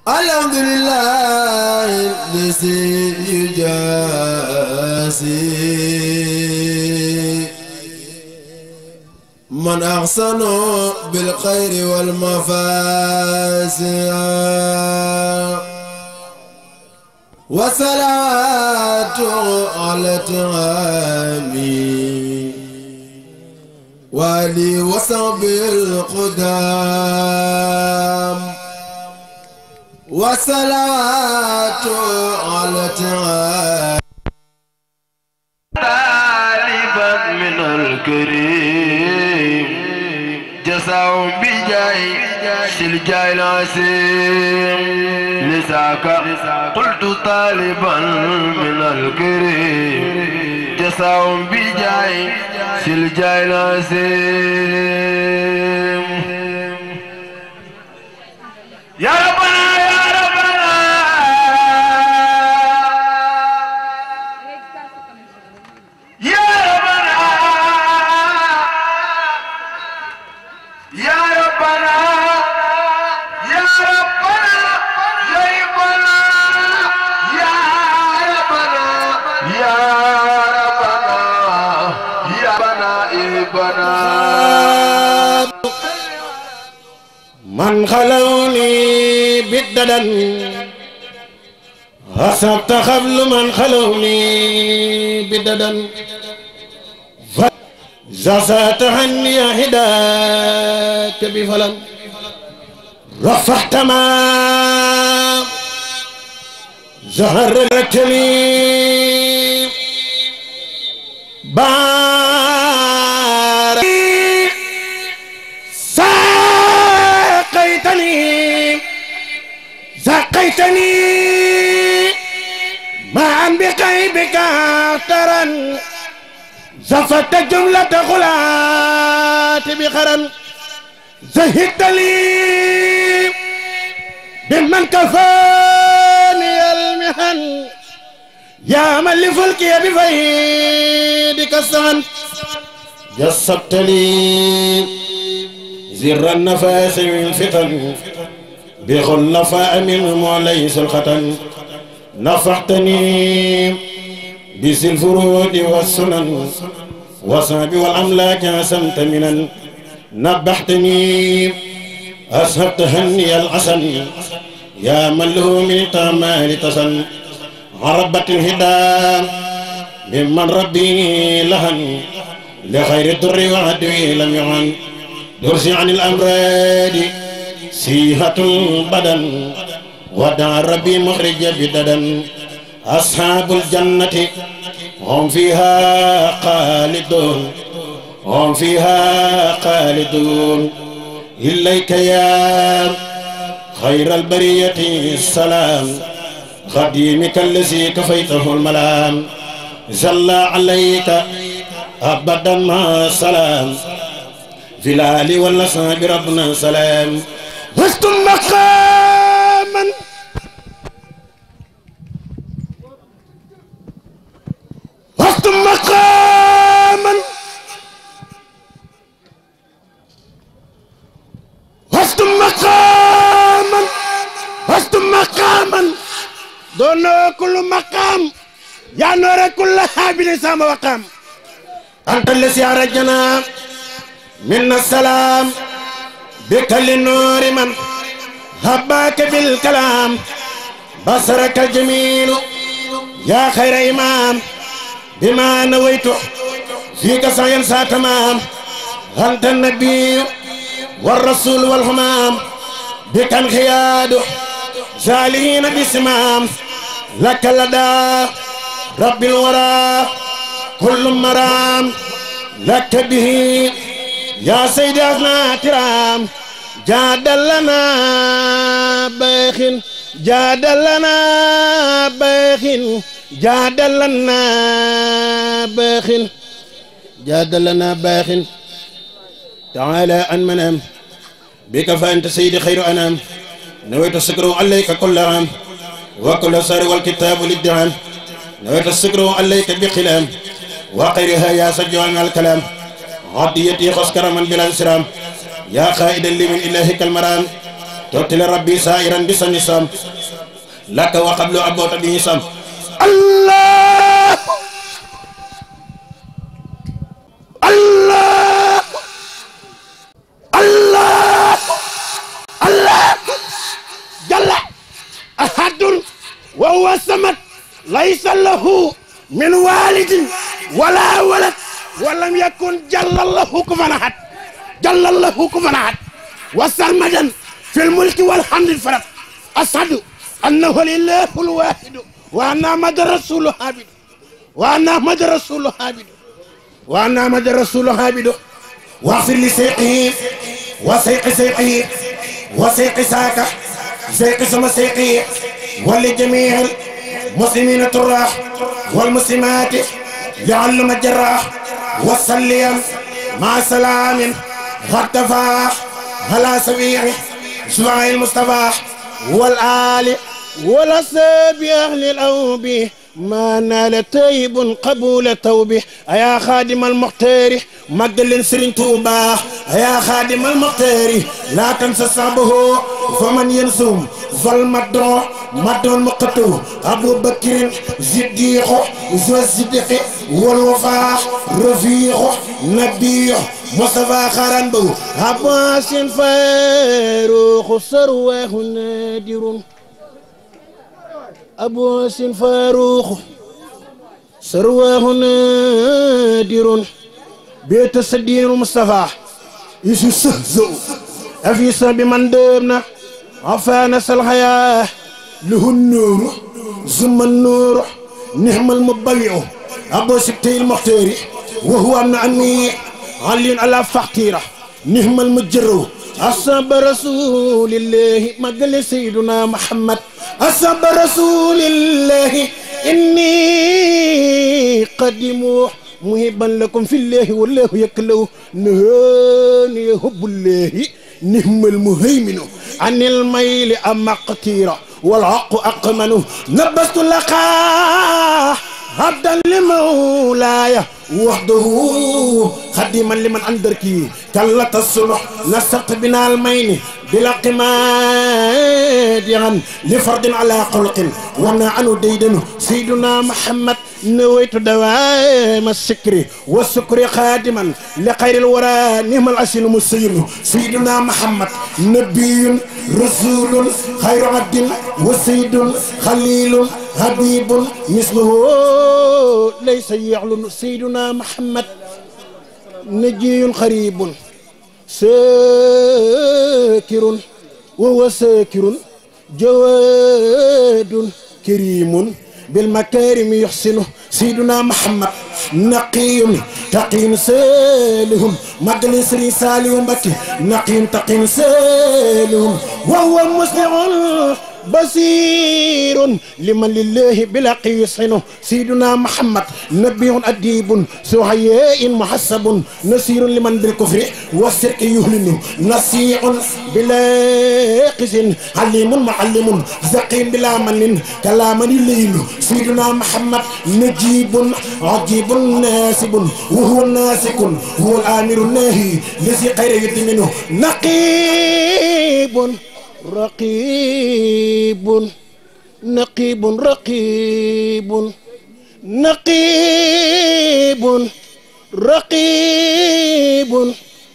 الحمد لله الذي يجازي من أحسن بالخير والمفاسد وصلاة على تغامي والي وصحبه القدام وصلاة على تغامي طالبا من الكريم جزاهم بجاي سلجاي العسيم لساك قلت طالبا من الكريم جزاهم بجاي سلجاي العسيم يا ربنا يا ربنا يا ربنا يا ربنا يا ربنا يا ربنا يا ربنا يا ربنا يا ربنا من خلوني بالددن حسبت خبل من خلوني بالددن زازات عني هداك بفلن رفعت ما زهرتني بارك سقيتني معا بقيبك اخترا زفت جملة غلات بخرا زهدت لي بمن كفاني المحن يا من لفلكي بفيدك السمن جسدت لي زر النفاس من فتن بخلفاء منهم وليس الختن نفعتني بذي الفروض والسنن والصعب والأملاك عسمت منا نبحتني أسهبت هني العسن يا من له من تمال تسن عربت الهدى ممن ربي لهن لخير الدر وعدوي لم يعن درسي عن الأمراض سيهة البدن ودع ربي مخرج بددن أصحاب الجنة هم فيها خالدون هم فيها خالدون إليك يا خير البرية السلام خديمك الذي كفيته الملام صلى عليك أبدا ما سلام في الآل والأصحاب ربنا سلام وستم مقاما وستم مقاما وستم مقاما وستم مقاما دون كل مقام يا نور كل حابل سام وقام أنت الذي أرجنا من السلام بك للنور من هباك بالكلام بصرك الجميل يا خير إمام بما نويت فيك سينسى تمام أنت النبي والرسول والهمام بك الخياد سالين بسمام لك لدى رب الورى كل مرام لك به يا سيدي أثناء كرام جادلنا باخن جادلنا باخن جادلنا باخن جادلنا باخن تعالى أن منام بك فأنت سيدي خير أنام نويت السكر عليك كل عام وكل سار والكتاب للدعام نويت السكر عليك بخلام وغيرها يا سجوان الكلام عطيتي خسكر من بلا انسرام يا خائدا لي من إلهك المرام توتل ربي سائرا بسنسام لك وقبل أبوت به سام الله الله الله الله جل أحد وهو الصمد ليس له من والد ولا ولد ولم يكن جل الله كفوا أحد جل الله كفوا أحد وسرمدا في الملك والحمد الفرد أشهد أنه لله الواحد وأن أحمد رسول عابد وأن أحمد رسول عابد وأن أحمد رسول عابد واغفر لسيقه وسيق سيقه وسيق ساكه سيق سما سيقه ولجميع المسلمين الطراح والمسلمات لعلم الجراح والسليم مع سلام غرتفاح على سبيل شفاع المصطفى والآل والأصحاب أهل الأوبه ما نال تيب قبول توبه يا خادم المختار مجل سرين توبه يا خادم المختار لا تنسى صعبه فمن ينسوم فالمدعو مدعو المقتو أبو بكر صديق ذو الصدق والوفاء رفيق نبي مصطفى خرنبو عباس فاروق سرواه نادر أبو سين فاروق سرواه نادر بيت السدين المصطفى يسوسو أفيس بمن دمنا عفانا الحياة له النور ثم النور نعم المبيع أبو سبتي المختاري وهو ابن عمي علي على فقيرة نعم المجرو أصحاب رسول الله مجل سيدنا محمد أصحاب رسول الله إني قدموا محبا لكم في الله والله يكلو نهاني حب الله نهم المهيمن عن الميل أما قتيرا والعق أقمنه نبست لقاه عبدا لمولاي وحده خدما لمن أندركي كلا الصلح نسقت بنا المين بلا قماد لفرد على خلق ونا عنه ديدن سيدنا محمد نويت دوام السكر والسكر خادما لخير الورى نعم الأسين مسير سيدنا محمد نبي رسول خير عبد وسيد خليل حبيب مثله ليس يعلن سيدنا محمد نجي قريب ساكر وهو ساكر جواد كريم بالمكارم يحسنه سيدنا محمد نقي تقي سالهم مجلس رسالهم بكي نقي تقي سالهم وهو مسلم بصير لمن لله بلاقي يصحنه سيدنا محمد نبي أديب سهياء محسب نصير لمن بالكفر والسرك يهلن نصيع بلا قسن عليم معلم زقيم بلا من كلام الليل سيدنا محمد نجيب عجيب ناسب وهو ناسك هو الآمر الناهي الذي خير يتمنه نقيب رقيب نقيب رقيب نقيب رقيب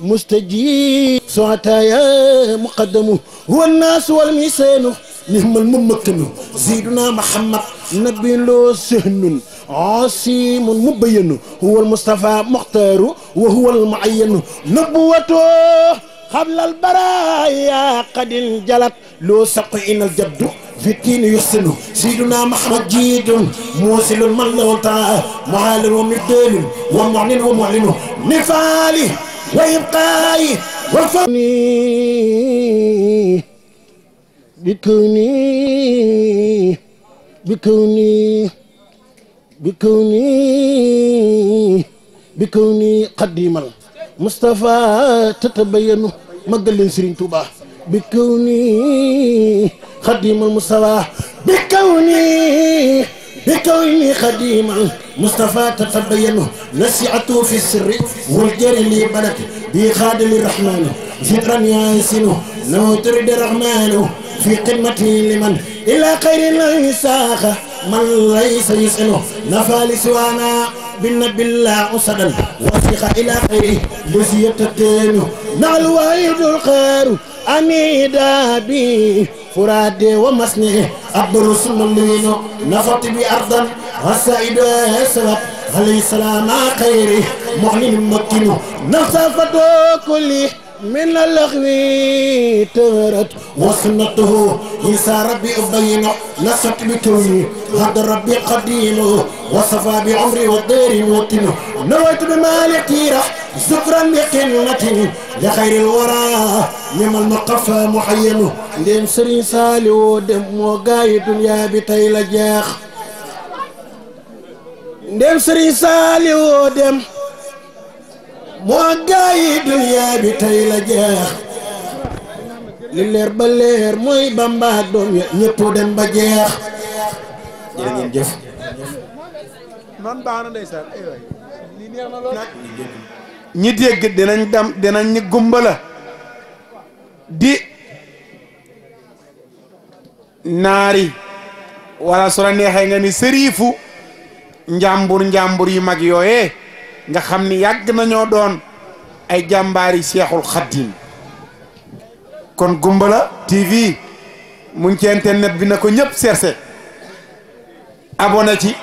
مستجيب سعتايا مقدم هو الناس والميسان نهم الممكن سيدنا محمد نبي له سهن عاصم مبين هو المصطفى مختار وهو المعين نبوته قبل البرايا قد انجلت لو سقين الجد في الدين يحسن سيدنا محمد جيد موصل من له تعالى معال ومبدل ومعلن ومعلن نفالي ويبقاي وفني بكوني بكوني بكوني بكوني قديما مصطفى تتبين مجل سرين توبا بكوني خديم المصطفى بكوني خديم مصطفى تتبين نسعته في السر والجر لي بلد بخادم الرحمن ذكرا ياسين نوت رد الرحمن في قمته لمن إلا خير الله ساخ من ليس يسأله نفى لسوانا بالنبي الله أسدا وثق إلى خيره بزية الدين نعل وايد الخير أميدا بي فرادي ومسني عبد الرسول اللين نفط بأرضا والسائد سبب عليه السلام خيره مؤمن مكين نصفت كل من اللغو تغرت وسنته إنسى ربي أبين نصت بكوني هذا ربي قديم وصفى بعمري والدير وطن نويت بمال كثيرة شكرا بقنة لخير الورى مما المقفى محين دم سري سالي ودم وقاي دنيا بتيل جاخ دم سري سالي ودم moo gaay dunya bi tey la jeex li leer ba leer mooy Bamba ak doom ya ñëpp dem ba jeex jërë ngeen jëf man baax na ndeysaan ay waay li neex na lool ñi dégg dinañ ni gumba la di naari wala su la neexee nga ni sëriifu njàmbur yu mag yooyee nga xam ni yàgg nañoo doon ay jàmbaari Seexul Xaddim kon Goumbala TV mu ngi ci internet bi na ko ñëpp cherché abonné ci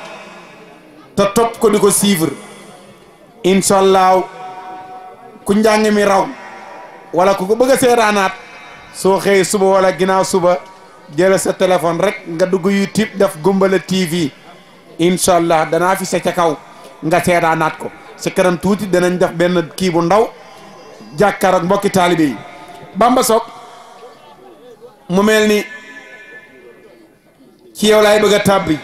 te topp ko di ko suivre incha allah ku njàng mi raw wala ku ko bëgg a seetaanaat soo xëyee suba wala ginnaaw suba jël sa téléphone rek nga dugg YouTube def Goumbala TV incha allah danaa fi sa ca kaw nga seetaanaat ko. ci kanam tuuti danañ def benn kii bu ndaw jàkkaar ak mbokki taalibe yi Bamba Sock mu mel ni ci yow laay bëgg a tàbbi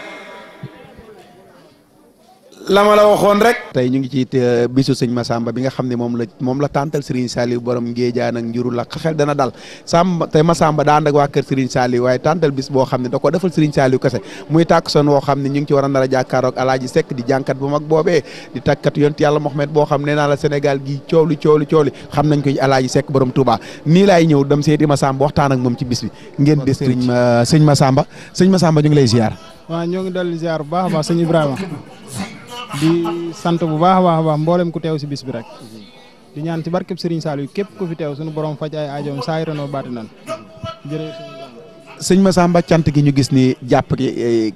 la ma la waxoon rek. tey ñu ngi ci bisu sëñ Massamba bi nga xam ne moom la tàntal Serigne Saliou borom Ngéejaan ak njurul la xel dana dal Samba tey Massamba daa ànd ak waa kër Serigne Saliou waaye tàntal bis boo xam ne da ko defal Serigne Saliou kese muy tàkkusaan woo xam ne ñu ngi ci war a nar a jàkkaaroog Alaaji Seck di jànkat bu mag boobee di tàkkat yonent yàlla Mohamed boo xam ne naa la Sénégal gi coow li xam nañ ko Alaaji Seck borom Touba nii laay ñëw dem seeti Massamba waxtaan ak moom ci bis bi ngeen des sëñ Massamba ñu ngi lay ziar. waaw ñoo ngi dolli ziar bu baax a baax sëñ Ibrahima di sant bu baax a baax mboolem ku teew si bis bi rek di ñaan ci barkeb Serigne Saliou képp ku fi teew suñu borom faj ay aajoom saa yoroon baati nan jërëjëf sëñ Massamba cant gi ñu gis ni jàpp gi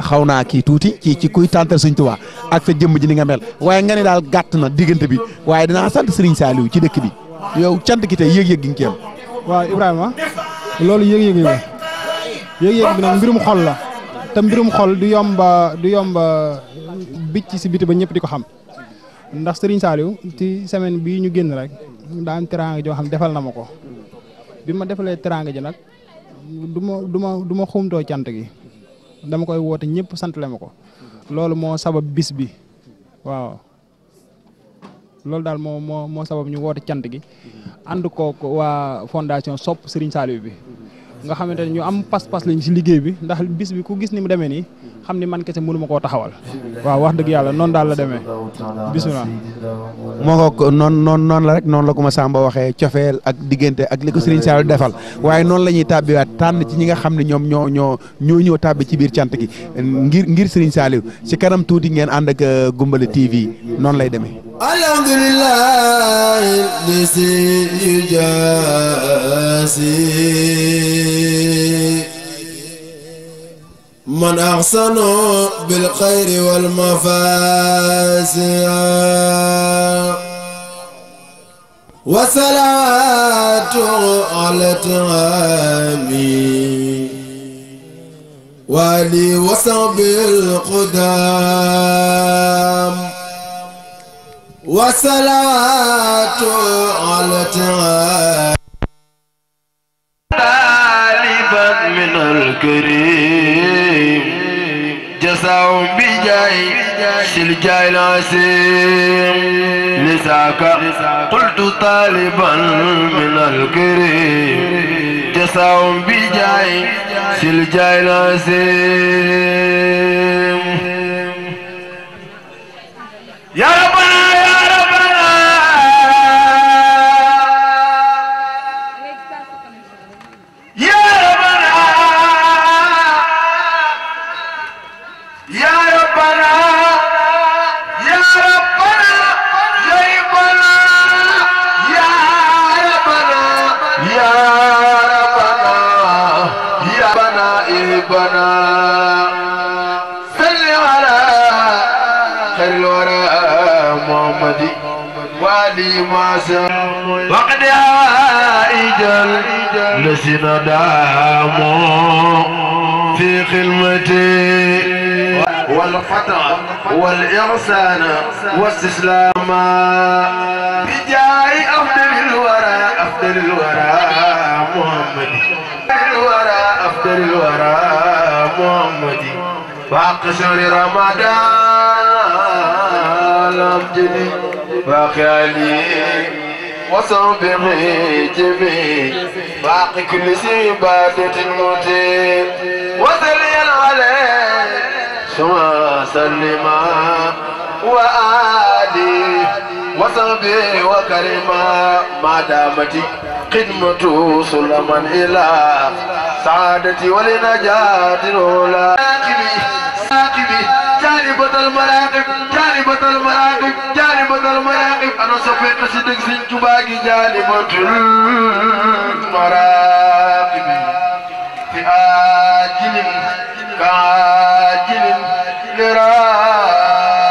xaw naa kii tuuti ci kuy tàntal sëñ Tuubaa ak sa jëmm ji ni nga mel waaye nga ne daal gàtt na diggante bi waaye dinaa sant Serigne Saliou ci dëkk bi yow cant gi tey yëg-yëg gi nga ci am. waaw Ibrahima loolu yëg-yëg bi nag mbirum xol la te mbirum xol du yomba bicc si biti ba ñëpp di ko xam ndax Serigne Saliou ci semaine bii ñu génn rek daa am teraanga joo xam defal na ma ko bi ma defalee teraanga ji nag du ma xumtoo cant gi dama koy woote ñëpp santale ma ko loolu moo sabab bis bi waaw loolu daal moo sabab ñu woote cant gi ànd ko waa fondation Sopp Serigne Saliou bi nga xamante ne ñu am pas-pas lañ ci liggéey bi ndax bis bi ku gis ni mu demee nii xam ni man kese mënu ma koo taxawal waaw wax dëgg yàlla noonu daal la demee bisimilah. moo ko noonu la rek noonu la ko Massamba waxee cofeel ak diggante ak li ko Serigne Saliou defal waaye noonu la ñuy tàbbiwaat tànn ci ñi nga xam ne ñoom ñoo ñëw tàbbi ci biir cant gi ngir Serigne Saliou ci kanam tuuti ngeen ànd ak Goumbala TV noonu lay demee. alhamdulillah lisi yujasi man ahsanu bil khayri wal mafasi wa salatu ala tami wa li wa sahbil qudam وصلاة على طالبا من الكريم جزاء بجاي سلجاي العسيم لذاك قلت طالبا من الكريم جزاء بجاي سلجاي العسيم يا ربنا ربنا صل على خير الورى محمد وعلي معسى وقد عائج الذين داموا في خدمتي والفتح والإحسان واستسلام بجاه أفضل الورى محمد أفضل الورى محمد وحق شهر رمضان الأمجد باقي علي وصحبه جميع باقي كل سبادة المتين وسليا عليه ثم سلما وآلي وصحبه وكريما ما دامت خدمته سلما إلى سعادتي ولنجاة الأولى ساقبي جانبة المراقب أنا صفيت صدق سنجباقي جانبة المراقب في آجل كاجل لراقب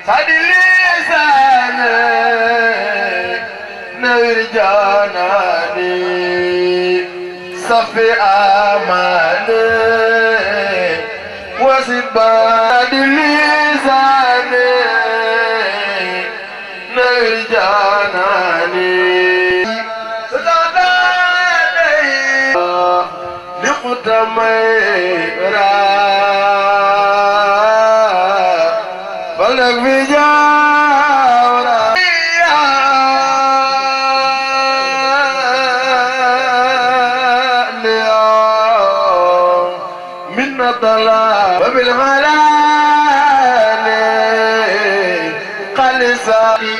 سادي لسان نوير جاناني صفي آماني وسباد لساني نوير جاناني ستاداني لقدميرا بلغ في جاورا من الضلال وبالغلال قلصاني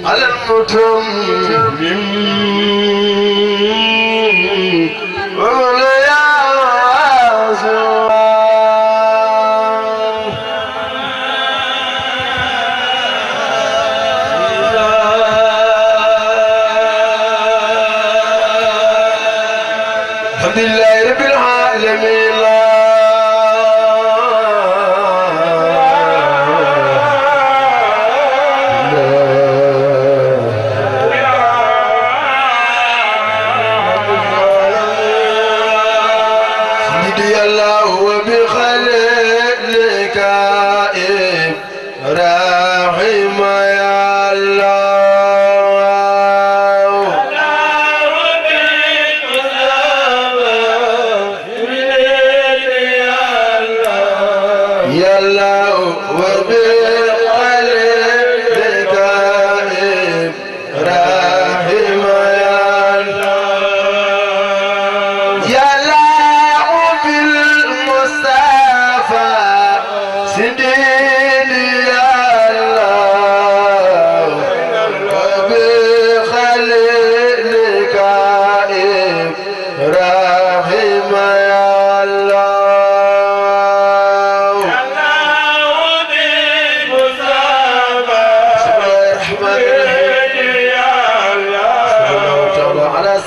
على المتم ولا يعزو الحمد لله رب العالمين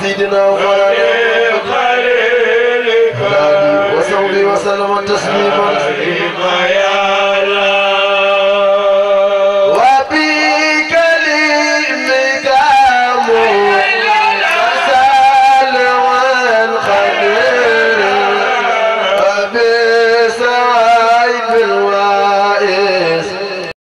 سيدنا وسلم تسليما